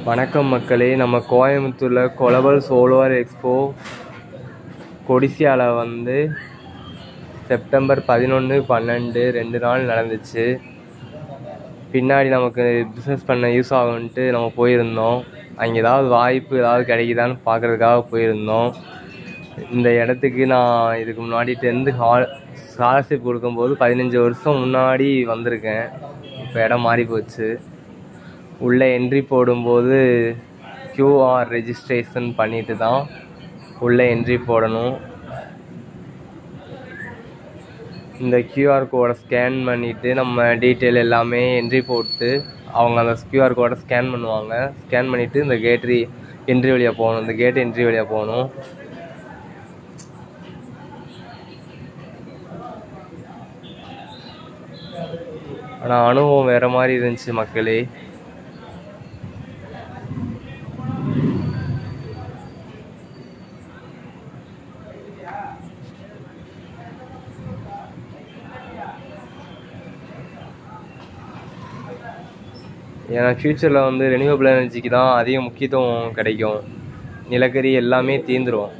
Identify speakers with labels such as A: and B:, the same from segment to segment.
A: வணக்கம் மக்களே, நம்ம கோயம்புத்தூரில் குளோபல் சோலார் எக்ஸ்போ கொடிசியாவில் செப்டம்பர் 11, 12 2 நாள் நடந்துச்சு. பின்னாடி நமக்கு பிஸ்னஸ் பண்ண யூஸ் ஆகும்ன்ட்டு நம்ம போயிருந்தோம். அங்கே ஏதாவது வாய்ப்பு கிடைக்குதான்னு பார்க்குறதுக்காக போயிருந்தோம். இந்த இடத்துக்கு நான் இதுக்கு முன்னாடி 10th ஸ்காலர்ஷிப் கொடுக்கும்போது 15 வருஷம் முன்னாடி வந்திருக்கேன். இப்போ இடம் மாறி போச்சு. உள்ளே என்ட்ரி போடும்போது கியூஆர் ரெஜிஸ்ட்ரேஷன் பண்ணிட்டு தான் உள்ளே என்ட்ரி போடணும். இந்த கியூஆர் கோடை ஸ்கேன் பண்ணிவிட்டு நம்ம டீட்டெயில் எல்லாமே என்ட்ரி போட்டு அவங்க அந்த கியூஆர் கோடை ஸ்கேன் பண்ணுவாங்க. ஸ்கேன் பண்ணிவிட்டு இந்த என்ட்ரி வழியாக போகணும். இந்த கேட் என்ட்ரி வழியாக போகணும். ஆனால் அனுபவம் வேறு மாதிரி இருந்துச்சு மக்களே. ஏன்னா ஃப்யூச்சரில் ரெனியூவபிள் எனர்ஜிக்கு தான் அதிக முக்கியத்துவம் கிடைக்கும். நிலக்கரி எல்லாமே தீர்ந்துடும்.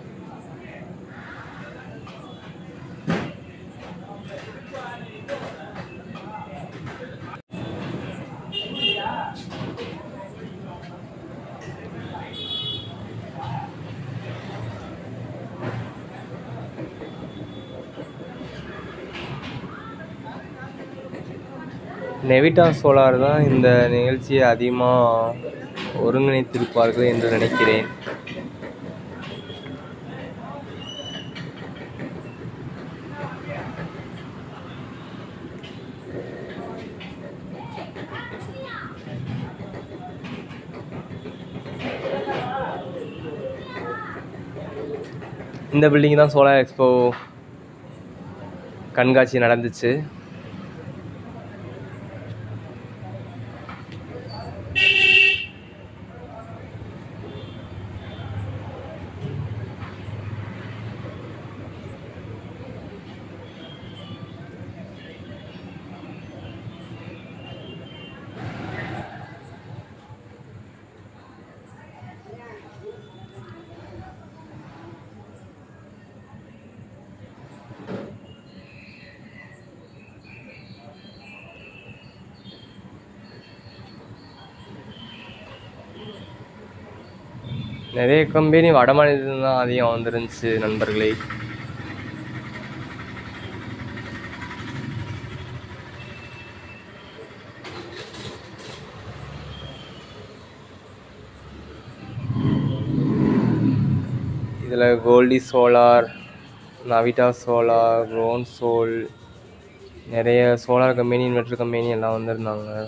A: நெவிட்டா சோலார் தான் இந்த நிகழ்ச்சியை அதிகமாக ஒருங்கிணைத்திருப்பார்கள் என்று நினைக்கிறேன். இந்த பில்டிங் தான் சோலார் எக்ஸ்போ கண்காட்சி நடந்துச்சு. நிறைய கம்பெனி வட மாநிலத்தில் தான் அதிகம் வந்துருந்துச்சு நண்பர்களே. இதில் கோல்டி சோலார், நவிட்டா சோலார், க்ரோன்சோல், நிறைய சோலார் கம்பெனி, இன்வெர்டர் கம்பெனி எல்லாம் வந்திருந்தாங்க.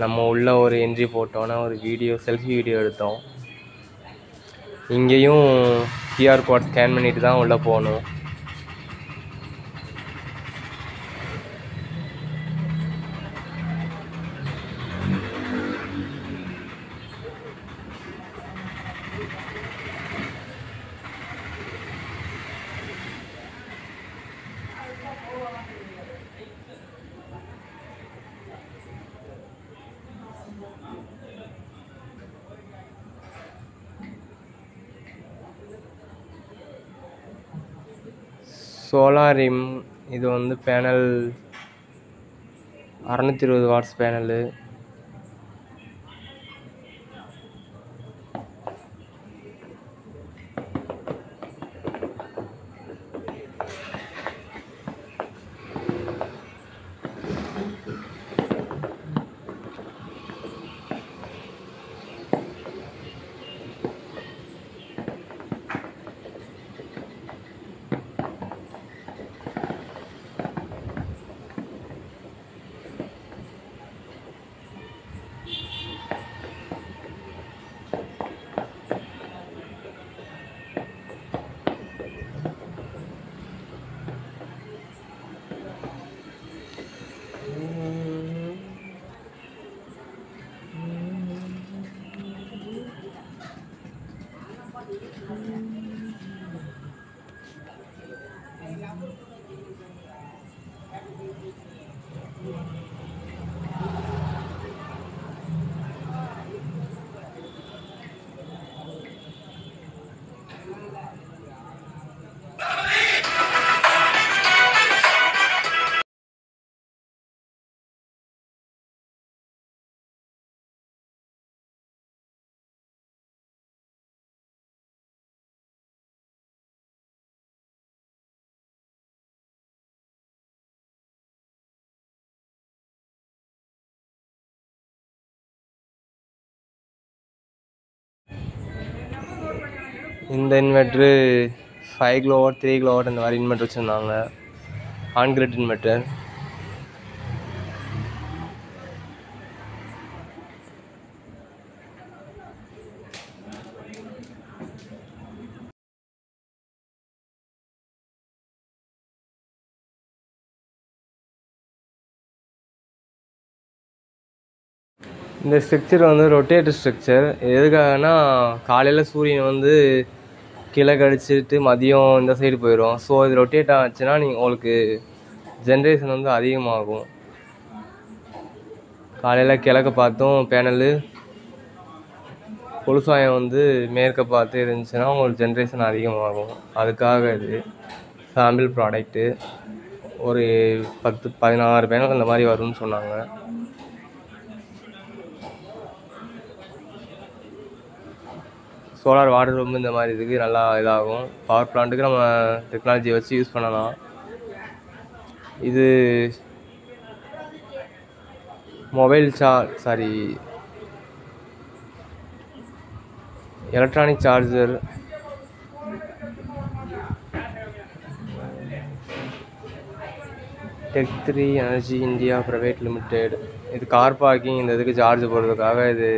A: நம்ம உள்ள ஒரு என்ட்ரி போட்டோன்னா ஒரு செல்ஃபி வீடியோ எடுத்தோம். இங்கேயும் கியூஆர் கோட் ஸ்கேன் பண்ணிட்டு தான் உள்ளே போகணும். சோலாரிம் இது பேனல் 620 வாட்ஸ் பேனலு. இந்த இன்வெர்ட்ரு 5 கிலோவாட் 3 கிலோவாட் இந்த மாதிரி இன்வெர்ட்ரு வச்சுருந்தாங்க. On grid inverter. இந்த ஸ்ட்ரக்சர் வந்து ரொட்டேட்டர் ஸ்ட்ரக்சர். எதுக்காகனா காலையில் சூரியன் வந்து கிழக்கு அடிச்சுட்டு மதியம் இந்த சைடு போயிடும். ஸோ இது ரொட்டேட் ஆச்சுன்னா உங்களுக்கு ஜென்ரேஷன் வந்து அதிகமாகும். காலையில் கிழக்க பார்த்தும் பேனலு, பொழுசாயம் வந்து மேற்க பார்த்து இருந்துச்சுன்னா உங்களுக்கு ஜென்ரேஷன் அதிகமாகும். அதுக்காக இது சாம்பிள் ப்ராடக்ட்டு. ஒரு 10-16 பேனல் அந்த மாதிரி வரும்னு சொன்னாங்க. சோலார் வாட்டர் பம்பு இந்த மாதிரி இதுக்கு நல்லா இதாகும். பவர் பிளான்ட்டுக்கு நம்ம டெக்னாலஜி வச்சு யூஸ் பண்ணலாம். இது mobile electronic charger. Tech3 energy India private limited. இது கார் பார்க்கிங் இந்த இதுக்கு சார்ஜ் போடுறதுக்காக இது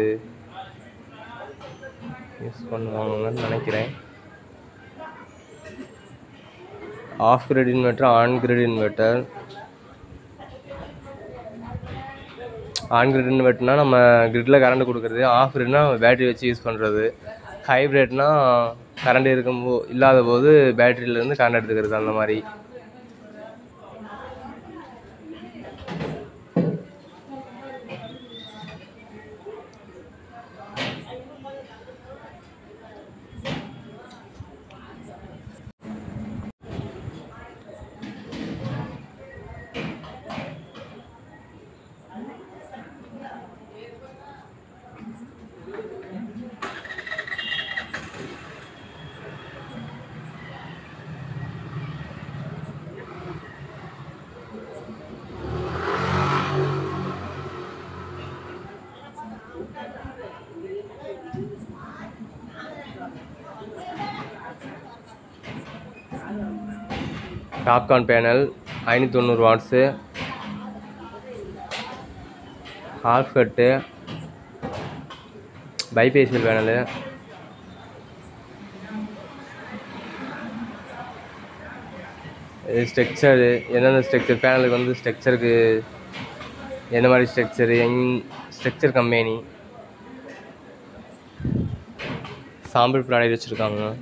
A: யூஸ் பண்ணுவாங்கன்னு நினைக்கிறேன். Off grid inverter, on grid inverter. On grid இன்வெர்ட்டர்னா நம்ம கிரிட்டில் கரண்ட் கொடுக்குறது. ஆஃப் கிரிட்னா பேட்டரி வச்சு யூஸ் பண்ணுறது. ஹைப்ரிட்னா கரண்ட் இல்லாத போது பேட்டரியிலேருந்து கரண்ட் எடுத்துக்கிறது அந்த மாதிரி. TOPCon panel 590 watts. ஹால்ஃப் கட்டு பைபேசியல் பேனலு. இது ஸ்ட்ரக்சரு. எந்தெந்த ஸ்ட்ரக்சர் பேனலுக்கு வந்து ஸ்ட்ரக்சருக்கு எந்த மாதிரி ஸ்ட்ரக்சர் கம்பெனி சாம்பிள் ப்ராடக்ட் வச்சுருக்காங்க.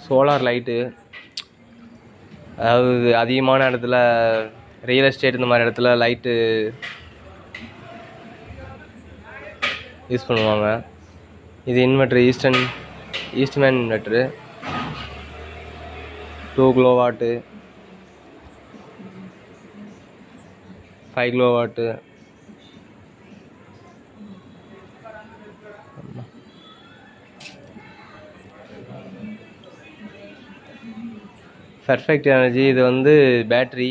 A: Solar light. அதாவது அதிகமான இடத்துல ரியல் எஸ்டேட் இந்த மாதிரி இடத்துல லைட்டு யூஸ் பண்ணுவாங்க. இது inverter Eastman inverter 2 kilowatt 5 kilowatt. Perfect energy. இது வந்து battery.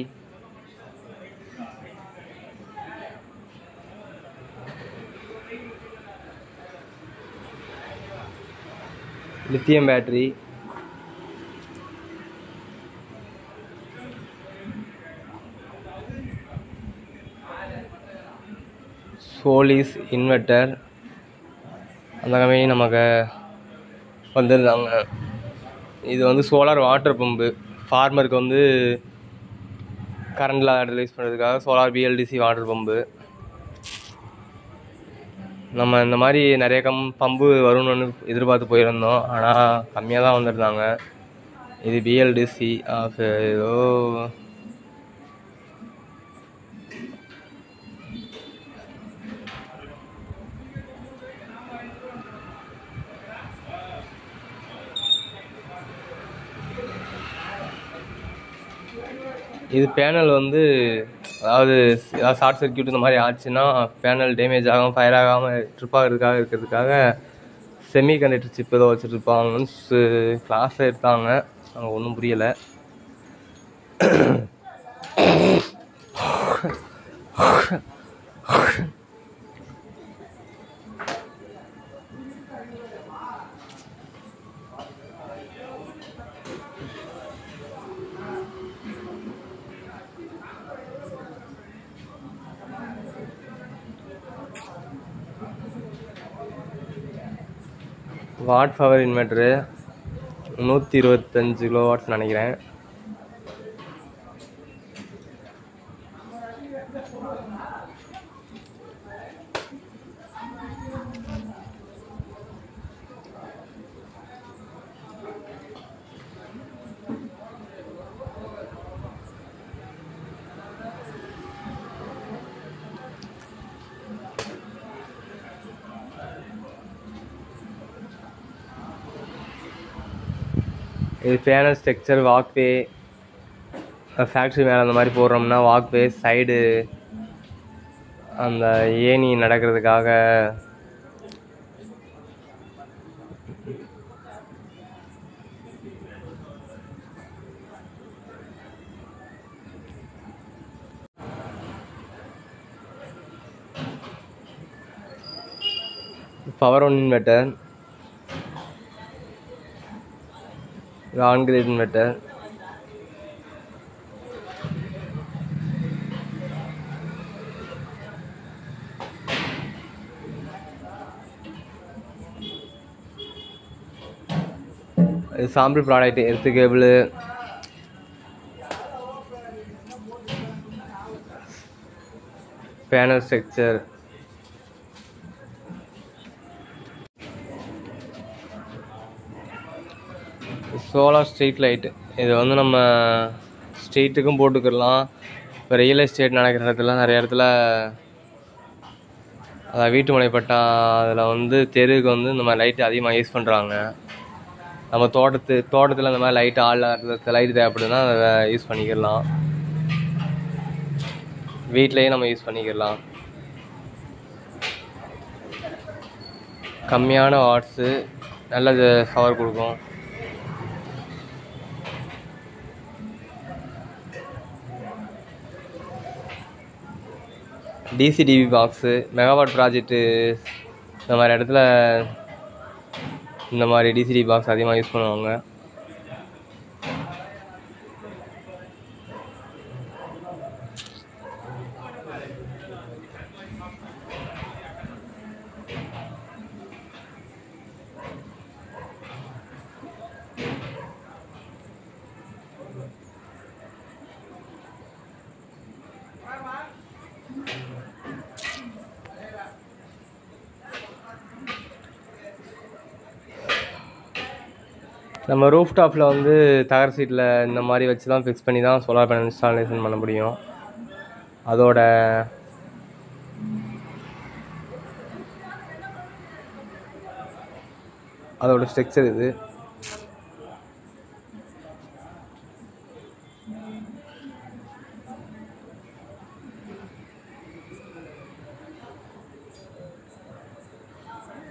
A: Lithium battery. Cholis inverter. அந்த கம்பெனி நமக்கு வந்துருந்தாங்க. இது வந்து சோலார் வாட்டர் பம்பு. ஃபார்மருக்கு வந்து கரண்டில் இடத்துல யூஸ் பண்ணுறதுக்காக சோலார் பிஎல்டிசி வாட்டர் பம்பு. நம்ம இந்த மாதிரி நிறைய பம்பு வரும்னு எதிர்பார்த்து போயிருந்தோம், ஆனால் கம்மியாக தான் வந்துருந்தாங்க. இது பிஎல்டிசி ஏதோ இது பேனல் வந்து அதாவது ஏதாவது ஷார்ட் சர்க்யூட் இந்த மாதிரி ஆச்சுன்னா பேனல் டேமேஜ் ஆகாமல் ஃபயர் ஆகாமல் ட்ரிப் ஆகிறதுக்காக இருக்கிறதுக்காக செமி கண்டக்டர் சிப் ஏதோ வச்சுருப்பாங்கன்னு கிளாஸ் எடுத்தாங்க. அவங்க ஒன்றும் புரியலை. வாட் பவர் இன்வெர்ட்ரு 125 கிலோவாட்ஸ் நினைக்கிறேன். இது பேனல் ஸ்ட்ரக்சர், வாக்வே, ஃபேக்ட்ரி மேலே அந்த மாதிரி போடுறோம்னா வாக்வே, சைடு அந்த ஏணி நடக்கிறதுக்காக power one inverter, on grid inverter. இது sample product, earth cable, panel structure. Solar street light, இது வந்து நம்ம ஸ்ட்ரீட்டுக்கும் போட்டுக்கிடலாம். இப்போ ரியல் எஸ்டேட் நடக்கிற இடத்துல நிறைய இடத்துல அதான் வீட்டு மனைப்பட்டா அதில் வந்து தெருவுக்கு வந்து இந்த மாதிரி லைட்டு அதிகமாக யூஸ் பண்ணுறாங்க. நம்ம தோட்டத்தில் இந்த மாதிரி லைட்டு லைட்டு தேவைப்படுதுன்னா அதை யூஸ் பண்ணிக்கிடலாம். வீட்லேயும் நம்ம யூஸ் பண்ணிக்கிடலாம். கம்மியான வாட்ஸு, நல்ல பவர் கொடுக்கும். டிசிடிவி பாக்ஸு, மெகாவாட் ப்ராஜெக்ட்டு இந்த மாதிரி இடத்துல இந்த மாதிரி டிசிடி பாக்ஸ் அதிகமாக யூஸ் பண்ணுவாங்க. நம்ம ரூஃப் டாப்பில் வந்து தகர சீட்டில் இந்த மாதிரி வச்சு தான் ஃபிக்ஸ் பண்ணி தான் சோலார் பேனல் இன்ஸ்டாலேஷன் பண்ண முடியும். அதோட ஸ்ட்ரக்சர் இது.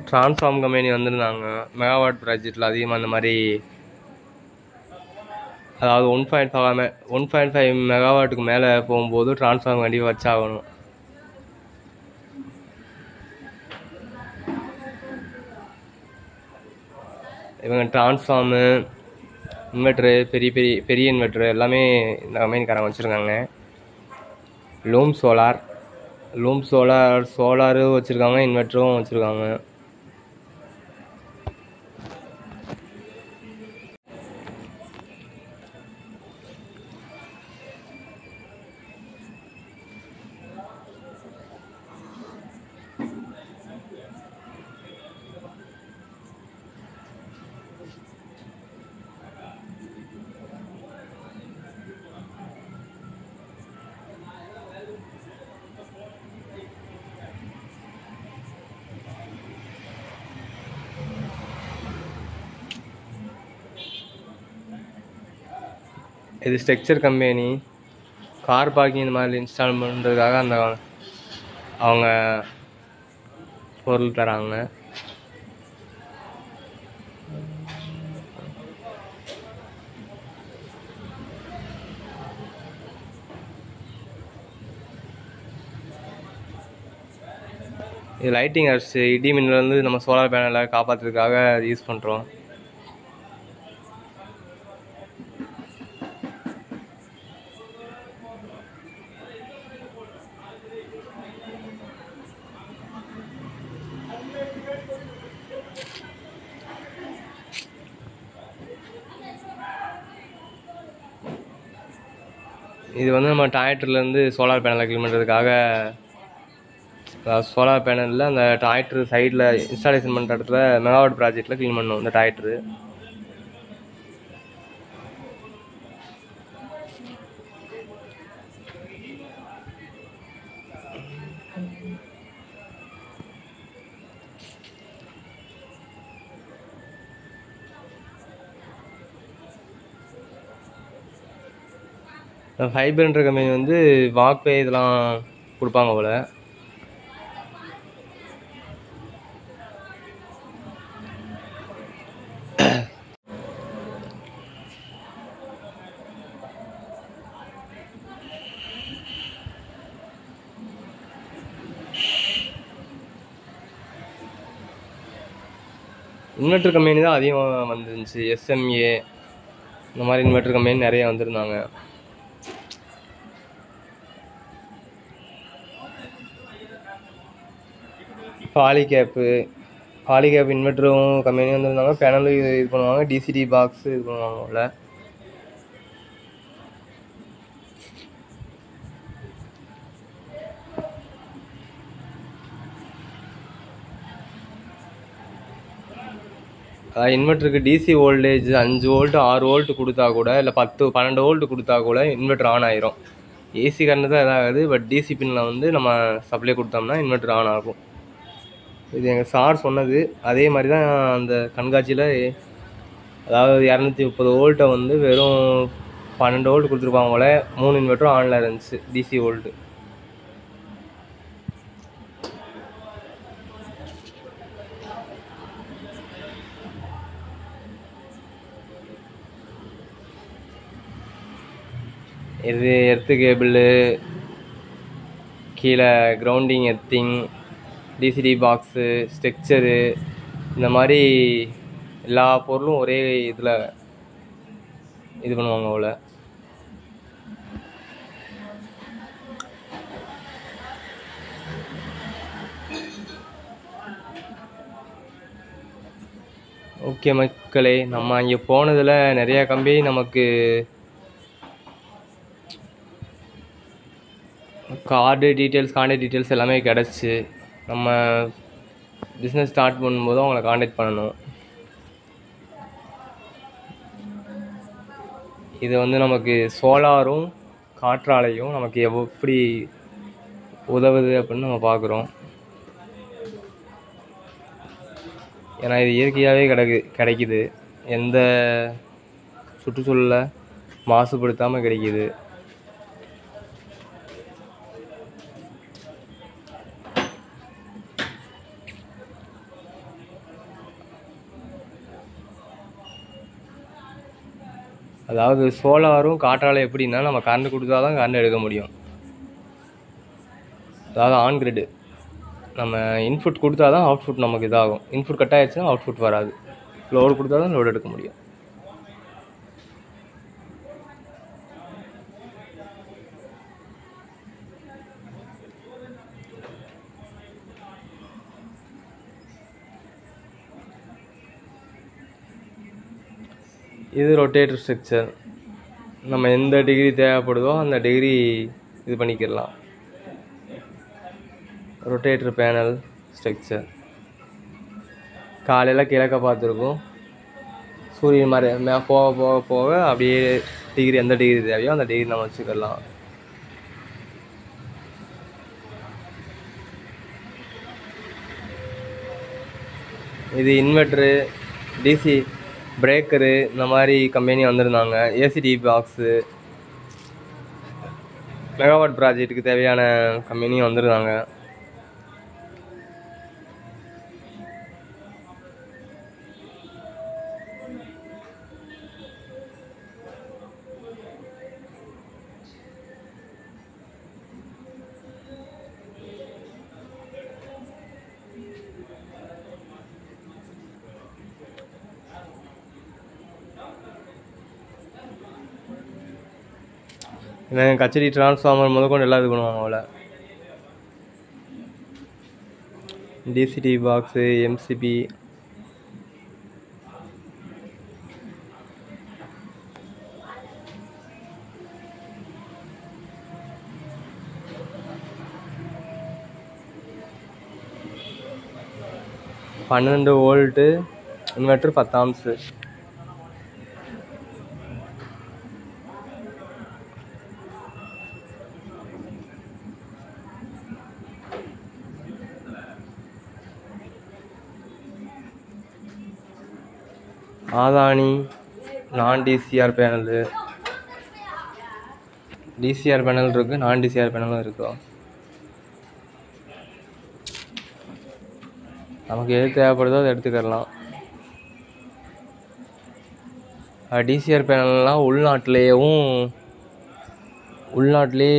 A: ட்ரான்ஸ்ஃபார்ம் கம்பெனி வந்திருந்தாங்க மெகாவாட் ப்ராஜெக்டில் அதிகமாக இந்த மாதிரி, அதாவது 1.5 மெகாவாட்டுக்கு மேலே போகும்போது ட்ரான்ஸ்ஃபார்ம் கண்டிப்பாக வச்சாகணும். இவங்க ட்ரான்ஸ்ஃபார்மு, இன்வெர்ட்ரு, பெரிய இன்வெர்ட்ரு எல்லாமே இந்த கம்பெனிக்காரங்க வச்சுருக்காங்க. லூம் சோலாரும் வச்சுருக்காங்க, இன்வெர்ட்டரும் வச்சுருக்காங்க. இது ஸ்ட்ரக்சர் கம்பெனி. கார் பார்க்கிங் இந்த மாதிரி இன்ஸ்டால் பண்ணுறதுக்காக அந்த அவங்க பொருள் தராங்க. இது லைட்டிங் அடிச்சு இடி மின்னலேருந்து நம்ம சோலார் பேனலை காப்பாற்றுறதுக்காக யூஸ் பண்ணுறோம். இது வந்து நம்ம டிராக்டர்லேருந்து சோலார் பேனலை க்ளீன் பண்ணுறதுக்காக, சோலார் பேனலில் அந்த டிராக்டர் சைடில் இன்ஸ்டாலேஷன் பண்ணுற இடத்துல மெகாவாட் ப்ராஜெக்டில் க்ளீன் பண்ணணும் இந்த டிராக்டரு. ஃபைபர்ன்ற கம்பெனி வந்து வாக்வே இதெல்லாம் கொடுப்பாங்க போல். இன்வெர்டர் கம்பெனி தான் அதிகம் வந்துருந்துச்சு. எஸ்எம்ஏ இந்த மாதிரி இன்வெர்டர் கம்பெனி நிறைய வந்திருந்தாங்க. பாலிகேப் இன்வெர்டரும் கம்பெனி வந்துருந்தாங்க. பேனலும் இது பண்ணுவாங்க. டிசிடி பாக்ஸு இது பண்ணுவாங்க போல். இன்வெர்ட்டருக்கு டிசி வோல்டேஜ் 5 வோல்ட் 6 வோல்ட் கொடுத்தா கூட, இல்லை 10 12 வோல்ட் கொடுத்தா கூட இன்வெர்ட்டர் ஆன் ஆயிரும். ஏசி கரண்ட் தான் இதாகுது. பட் டிசி பின்னில் வந்து நம்ம சப்ளை கொடுத்தோம்னா இன்வெர்ட்டர் ஆன் ஆகும். இது எங்கள் சார் சொன்னது. அதே மாதிரி தான் அந்த கண்காட்சியில், அதாவது 230 வோல்ட்டை வந்து வெறும் 12 வோல்ட் கொடுத்துருப்பாங்க போல். 3 இன்வெர்ட்டரும் ஆனில் இருந்துச்சு டிசி வோல்ட்டு. இது எர்த்து கேபிள், கீழே grounding earthing, DCT box, structure, இந்த மாதிரி எல்லா பொருளும் ஒரே இதில் இது பண்ணுவாங்க போல். ஓகே மக்களே, நம்ம அங்கே போனதில் நிறையா கம்பெனி நமக்கு கான்டாக்ட் டீட்டெயில்ஸ் எல்லாமே கிடச்சி. நம்ம பிஸ்னஸ் ஸ்டார்ட் பண்ணும்போது அவங்கள கான்டாக்ட் பண்ணணும். இது வந்து நமக்கு சோலாரும் காற்றாலையும் நமக்கு எப்படி உதவுது அப்படின்னு நம்ம பார்க்குறோம். ஏன்னா இது இயற்கையாகவே கிடைக்குது. எந்த சுற்றுச்சூழலை மாசுபடுத்தாமல் கிடைக்கிது. அதாவது சோலாரும் காற்றாலை எப்படின்னா, நம்ம கரண்ட் கொடுத்தா தான் கரண்ட் எடுக்க முடியும். அதாவது ஆன் கிரிட். நம்ம இன்புட் கொடுத்தா தான் அவுட்புட் நமக்கு இதாகும். இன்புட் கட் ஆகிடுச்சுன்னா அவுட்புட் வராது. லோடு கொடுத்தா தான் லோடு எடுக்க முடியும். இது ரொட்டேட்டர் ஸ்ட்ரக்சர். நம்ம எந்த டிகிரி தேவைப்படுதோ அந்த டிகிரி இது பண்ணிக்கிடலாம். ரொட்டேட்டர் பேனல் ஸ்ட்ரக்சர் காலையில் கிழக்க பார்த்துருக்கும். சூரியன் மாதிரி போக போக போக அப்படியே டிகிரி எந்த டிகிரி தேவையோ அந்த டிகிரி நம்ம வச்சுக்கலாம். இது இன்வெர்ட்ரு, டிசி பிரேக்கரு இந்த மாதிரி கம்பெனி வந்திருந்தாங்க. ஏசிடிவி பாக்ஸு, மெகாவாட் ப்ராஜெக்ட்டுக்கு தேவையான கம்பெனியும் வந்திருந்தாங்க. கச்சேரி டிரான்ஸ்ஃபார்மர் முதற்கொண்டு எல்லாம் இது பண்ணுவாங்க அவளை. டிசிடிவி பாக்ஸு, எம்சிபி, பன்னெண்டு வோல்ட்டு இன்வெர்டர் 10 ஆம்ஸு. ஆதானி நான் டிசிஆர் பேனலு, டிசிஆர் பேனல் இருக்குது, நான் டிசிஆர் பேனலும் இருக்கும். நமக்கு எது தேவைப்படுதோ அதை எடுத்துக்கலாம். டிசிஆர் பேனல்லாம் உள்நாட்டிலே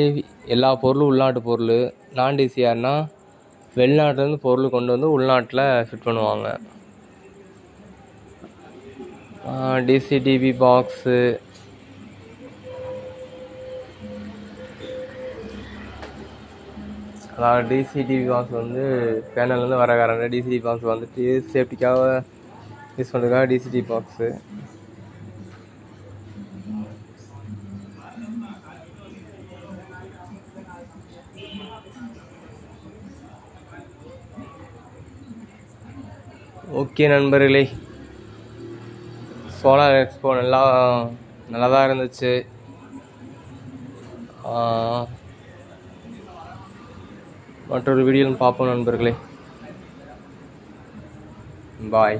A: எல்லா பொருளும் உள்நாட்டு பொருள். நான் டிசிஆர்னால் வெளிநாட்டிலேருந்து பொருள் கொண்டு வந்து உள்நாட்டில் ஃபிட் பண்ணுவாங்க. டிசிடிவி பாக்ஸு, அதாவது டிசிடிவி பாக்ஸ் வந்து பேனல்லேருந்து வர கரண்ட். டிசிடிவி பாக்ஸ் வந்துட்டு சேஃப்டிக்காக யூஸ் பண்ணுறதுக்காக டிசிடிவி பாக்ஸு. ஓகே நண்பர்களே, சோலார் எக்ஸ்போ நல்லா தான் இருந்துச்சு. மற்றொரு வீடியோவில் பார்ப்போம் நண்பர்களே. பாய்.